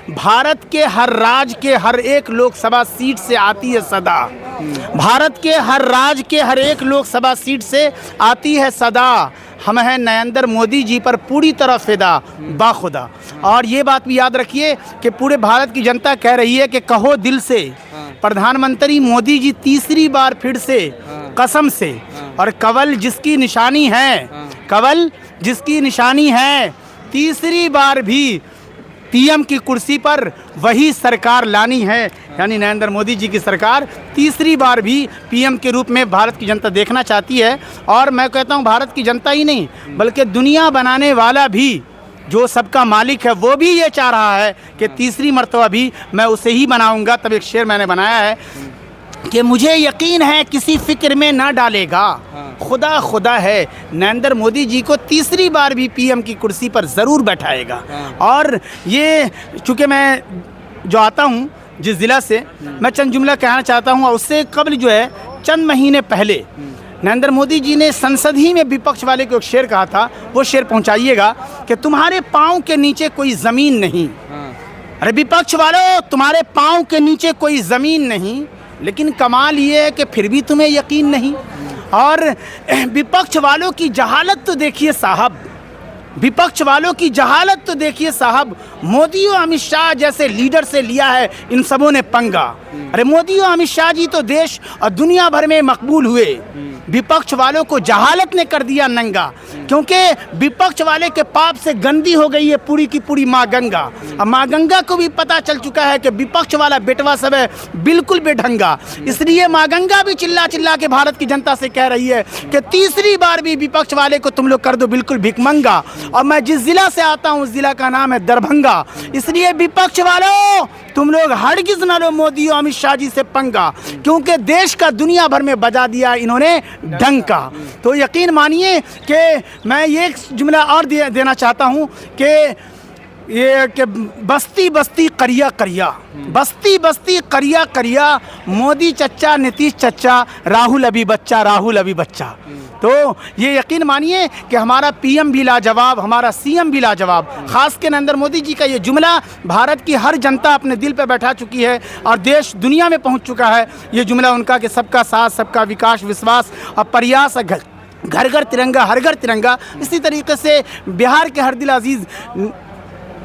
भारत के हर राज्य के हर एक लोकसभा सीट से आती है सदा। भारत के हर राज्य के हर एक लोकसभा सीट से आती है सदा। हम हैं नरेंद्र मोदी जी पर पूरी तरह फिदा बाखुदा। और ये बात भी याद रखिए कि पूरे भारत की जनता कह रही है कि कहो दिल से, प्रधानमंत्री मोदी जी तीसरी बार फिर से कसम से। और कवल जिसकी निशानी है, कवल जिसकी निशानी है, तीसरी बार भी पीएम की कुर्सी पर वही सरकार लानी है। यानी नरेंद्र मोदी जी की सरकार तीसरी बार भी पीएम के रूप में भारत की जनता देखना चाहती है। और मैं कहता हूँ भारत की जनता ही नहीं बल्कि दुनिया बनाने वाला भी, जो सबका मालिक है, वो भी ये चाह रहा है कि तीसरी मर्तबा भी मैं उसे ही बनाऊंगा। तब एक शेर मैंने बनाया है कि मुझे यकीन है किसी फिक्र में ना डालेगा, खुदा खुदा है, नरेंद्र मोदी जी को तीसरी बार भी पीएम की कुर्सी पर ज़रूर बैठाएगा। और ये चूँकि मैं जो आता हूँ जिस ज़िला से, मैं चंद जुमला कहना चाहता हूँ। और उससे कबल जो है चंद महीने पहले नरेंद्र मोदी जी ने संसद ही में विपक्ष वाले को एक शेर कहा था, वो शेर पहुँचाइएगा कि तुम्हारे पाँव के नीचे कोई ज़मीन नहीं। अरे विपक्ष वालों, तुम्हारे पाँव के नीचे कोई ज़मीन नहीं, लेकिन कमाल ये है कि फिर भी तुम्हें यकीन नहीं। और विपक्ष वालों की जहालत तो देखिए साहब, विपक्ष वालों की जहालत तो देखिए साहब। मोदी और अमित शाह जैसे लीडर से लिया है इन सबों ने पंगा। अरे मोदी और अमित शाह जी तो देश और दुनिया भर में मकबूल हुए, विपक्ष वालों को जहालत ने कर दिया नंगा। क्योंकि विपक्ष वाले के पाप से गंदी हो गई है पूरी की पूरी माँ गंगा। अब माँ गंगा को भी पता चल चुका है कि विपक्ष वाला बेटवा सब है बिल्कुल बेढंगा। इसलिए माँ गंगा भी चिल्ला चिल्ला के भारत की जनता से कह रही है कि तीसरी बार भी विपक्ष वाले को तुम लोग कर दो बिल्कुल भिखमंगा। और मैं जिस ज़िला से आता हूँ उस ज़िला का नाम है दरभंगा। इसलिए विपक्ष वालों, तुम लोग हरगिज़ न लो मोदी और अमित शाह जी से पंगा, क्योंकि देश का दुनिया भर में बजा दिया इन्होंने डंका। तो यकीन मानिए कि मैं ये जुमला और देना चाहता हूँ कि ये कि बस्ती बस्ती करिया करिया, बस्ती बस्ती करिया करिया, मोदी चच्चा नीतीश चच्चा, राहुल अभी बच्चा, राहुल अभी बच्चा। तो ये यकीन मानिए कि हमारा पीएम भी लाजवाब, हमारा सीएम भी लाजवाब। ख़ास के नरेंद्र मोदी जी का ये जुमला भारत की हर जनता अपने दिल पे बैठा चुकी है और देश दुनिया में पहुंच चुका है ये जुमला उनका कि सबका साथ, सबका विकास, विश्वास और प्रयास, घर घर तिरंगा, हर घर तिरंगा। इसी तरीके से बिहार के हर दिल अजीज़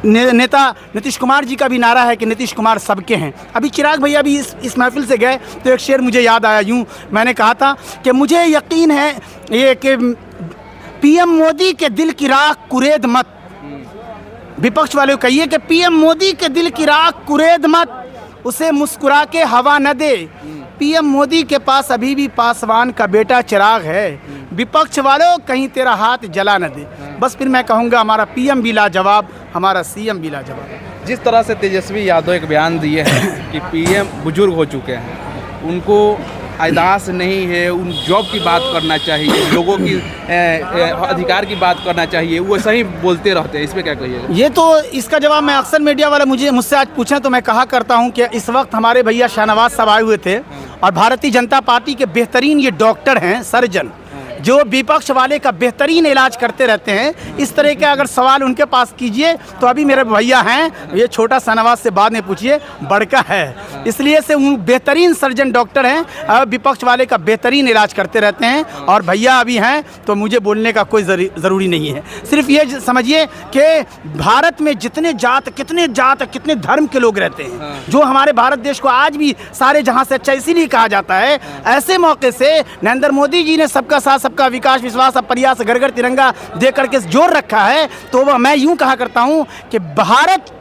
नेता नीतीश कुमार जी का भी नारा है कि नीतीश कुमार सबके हैं। अभी चिराग भैया भी इस महफिल से गए तो एक शेर मुझे याद आया। यूँ मैंने कहा था कि मुझे यकीन है ये कि पीएम मोदी के दिल की राख कुरेद मत। विपक्ष वाले को कहिए कि पीएम मोदी के दिल की राख कुरेद मत, उसे मुस्कुरा के हवा न दे। पीएम मोदी के पास अभी भी पासवान का बेटा चिराग है। विपक्ष वालों, कहीं तेरा हाथ जला न दे। बस फिर मैं कहूँगा हमारा पीएम भी लाजवाब, हमारा सीएम भी लाजवाब। जिस तरह से तेजस्वी यादव एक बयान दिए हैं कि पीएम बुजुर्ग हो चुके हैं, उनको याददाश्त नहीं है, उन जॉब की बात करना चाहिए, लोगों की अधिकार की बात करना चाहिए, वो सही बोलते रहते हैं। इस पर क्या कहिएगा? ये तो इसका जवाब मैं अक्सर मीडिया वाला मुझसे आज पूछें तो मैं कहा करता हूँ कि इस वक्त हमारे भैया शाहनवाज साहब आए हुए थे और भारतीय जनता पार्टी के बेहतरीन ये डॉक्टर हैं, सर्जन, जो विपक्ष वाले का बेहतरीन इलाज करते रहते हैं। इस तरह के अगर सवाल उनके पास कीजिए तो अभी मेरे भैया हैं, ये छोटा शाहनवाज से बाद में पूछिए, बड़का है। इसलिए से वो बेहतरीन सर्जन डॉक्टर हैं, विपक्ष वाले का बेहतरीन इलाज करते रहते हैं। और भैया अभी हैं तो मुझे बोलने का कोई ज़रूरी नहीं है। सिर्फ ये समझिए कि भारत में कितने कितने धर्म के लोग रहते हैं, जो हमारे भारत देश को आज भी सारे जहाँ से अच्छा इसीलिए कहा जाता है। ऐसे मौके से नरेंद्र मोदी जी ने सबका साथ, सबका विकास, विश्वास और प्रयास, घर घर तिरंगा दे करके जोर रखा है। तो मैं यूं कहा करता हूं कि भारत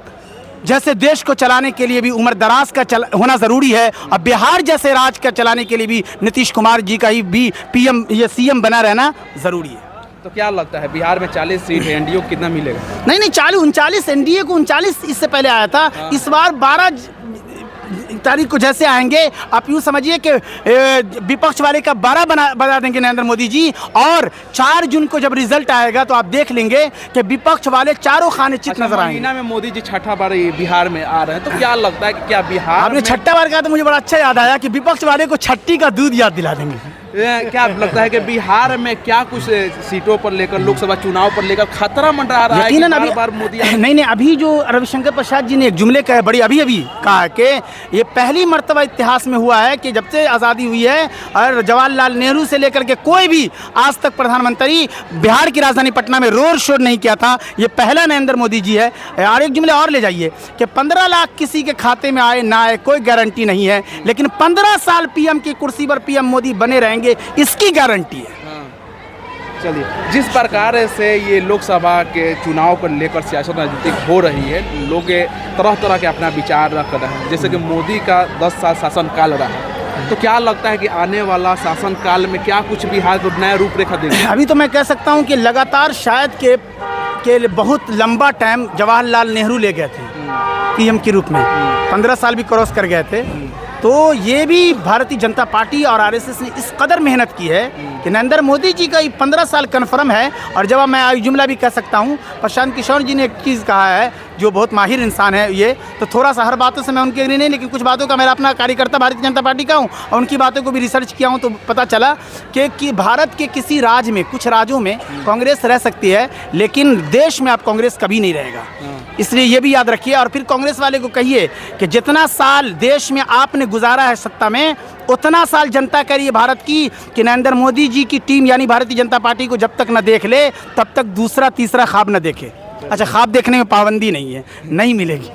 जैसे देश को चलाने के लिए भी उम्र दराज का होना ज़रूरी है और बिहार जैसे राज्य का चलाने के लिए भी नीतीश कुमार जी का ही भी पीएम या सीएम बना रहना ज़रूरी है। तो क्या लगता है बिहार में 40 सीट है, एनडीए को कितना मिलेगा? नहीं 39 एनडीए को 39 इससे पहले आया था। इस बार 12 तारीख को जैसे आएंगे, आप यूँ समझिए कि विपक्ष वाले का 12 बना देंगे नरेंद्र मोदी जी। और 4 जून को जब रिजल्ट आएगा तो आप देख लेंगे कि विपक्ष वाले चारों खाने चित नजर आएंगे। महीना में मोदी जी छठा बार बिहार में आ रहे हैं, तो क्या लगता है कि क्या बिहार आपने छठा बार कहा तो मुझे बड़ा अच्छा याद आया कि विपक्ष वाले को छट्टी का दूध याद दिला देंगे। क्या लगता है कि बिहार में क्या कुछ सीटों पर लेकर, लोकसभा चुनाव पर लेकर खतरा मंडरा रहा है कि यकीनन बार मोदी नहीं, अभी जो रविशंकर प्रसाद जी ने एक जुमले कहे, बड़ी अभी कहा कि ये पहली मर्तबा इतिहास में हुआ है कि जब से आज़ादी हुई है और जवाहरलाल नेहरू से लेकर के कोई भी आज तक प्रधानमंत्री बिहार की राजधानी पटना में रोड शो नहीं किया था, ये पहला नरेंद्र मोदी जी है। और एक जुमले और ले जाइए कि 15 लाख किसी के खाते में आए ना आए कोई गारंटी नहीं है, लेकिन 15 साल पीएम की कुर्सी पर पीएम मोदी बने रहेंगे, इसकी गारंटी है। चलिए, जिस प्रकार से ये लोकसभा के चुनाव को लेकर सियासत राजनीति हो रही है, लोग तरह तरह के अपना विचार रख रहे हैं, जैसे कि मोदी का 10 साल शासनकाल रहा, तो क्या लगता है कि आने वाला शासनकाल में क्या कुछ बिहार को नया रूपरेखा देगा? अभी तो मैं कह सकता हूँ कि लगातार शायद के बहुत लंबा टाइम जवाहरलाल नेहरू ले गए थे पीएम के रूप में, 15 साल भी क्रॉस कर गए थे। तो ये भी भारतीय जनता पार्टी और आरएसएस ने इस कदर मेहनत की है कि नरेंद्र मोदी जी का 15 साल कन्फर्म है। और जब मैं एक जुमला भी कह सकता हूँ, प्रशांत किशोर जी ने एक चीज़ कहा है, जो बहुत माहिर इंसान है ये, तो थोड़ा सा हर बातों से मैं उनके एग्री नहीं, लेकिन कुछ बातों का मेरा अपना कार्यकर्ता भारतीय जनता पार्टी का हूँ और उनकी बातों को भी रिसर्च किया हूँ, तो पता चला कि भारत के किसी राज्य में, कुछ राज्यों में कांग्रेस रह सकती है, लेकिन देश में अब कांग्रेस कभी नहीं रहेगा। इसलिए ये भी याद रखिए। और फिर कांग्रेस वाले को कहिए कि जितना साल देश में आपने गुजारा है सत्ता में, उतना साल जनता कह रही है भारत की कि नरेंद्र मोदी जी की टीम यानी भारतीय जनता पार्टी को जब तक न देख ले तब तक दूसरा तीसरा ख्वाब न देखे। अच्छा, ख्वाब देखने में पाबंदी नहीं है, नहीं मिलेगी।